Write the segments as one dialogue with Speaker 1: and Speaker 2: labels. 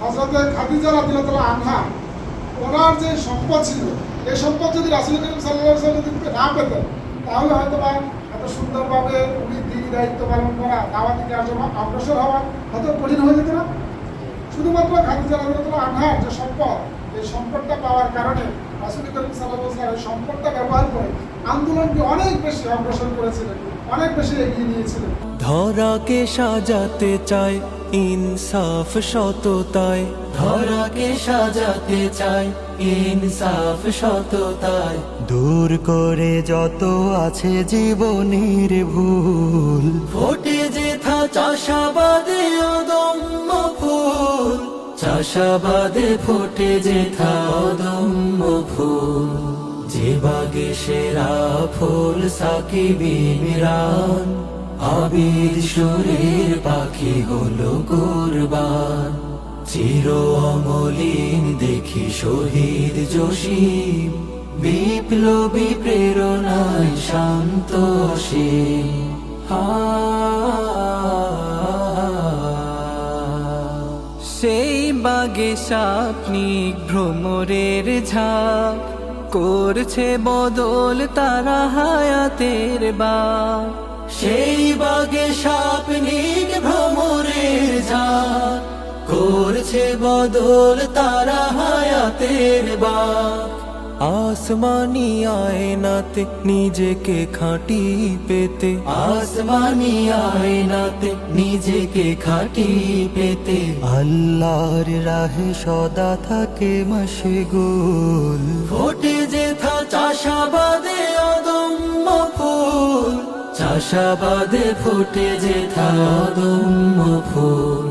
Speaker 1: হযরতে খাদিজা রাদিয়াল্লাহু আনহা ওনার যে সম্পদ ছিল, এই সম্পদ যদি রাসূল করিম সাল্লাল্লাহু আলাইহি ওয়াসাল্লাম যদি না পেতেন, তাহলে হয়তো বা এত সুন্দরভাবে উনি দ্বীনি দায়িত্ব পালন করা, দাওয়াতি কার্য অগ্রসর হওয়া হয়তো কঠিন হয়ে যেত না। শুধুমাত্র খাদিজা রাদিয়াল্লাহু আনহার যে সম্পদ, এই সম্পদটা পাওয়ার কারণে রাসূল করিম সাল্লাল্লাহু আলাইহি ওয়াসাল্লাম এই সম্পদটা ব্যবহার করে আন্দোলনকে অনেক বেশি অগ্রসর করেছিলেন, অনেক বেশি এগিয়ে নিয়েছিলেন।
Speaker 2: ধরাকে সাজাতে চায় ইনসাফ সততায়, ধরাকে সাজাতে চায় ইনসাফ সততায়, দূর করে যত আছে জীবনের ভুল, ফোটে যেথা চাষাবাদে অদম্য ফুল, চাষাবাদে ফোটে যেথা অদম্য ফুল, যে বাগে সেরা ফুল সাকিব ইমরান, আবির সুরের পাখি হলো কুরবান, চির অমলিন দেখি শহীদ জসিম, বিপ্লবী প্রেরণায় শান্ত অসীম। সেই বাগে স্বপ্নিক ভ্রমরের ঝাঁক, করছে বদল তারা হায়াতের বাগ, সেই বাগে স্বপ্নিক ভ্রমরের ঝাঁক, করছে বদল তারা হায়াতের বাগ। আসমানি আয়নাতে নিজেকে খাঁটি পেতে, আসমানি আয়নাতে নিজেকে খাঁটি পেতে, আল্লাহর রাহে সদা থাকে মশগুল, ফোটে যেথা চাষাবাদে অদম্য ফুল, চাষাবাদে ফোটে যেথা অদম্য ফুল।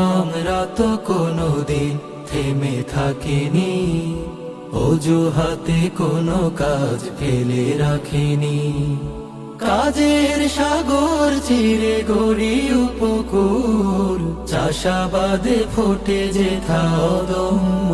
Speaker 2: আমরা তো কোনোদিন থেমে থাকিনি, অজুহাতে কোনো কাজ ফেলে রাখিনি, কাজের সাগর চিরে গড়ি উপকূল, চাষাবাদে ফোটে যেথা অদম্য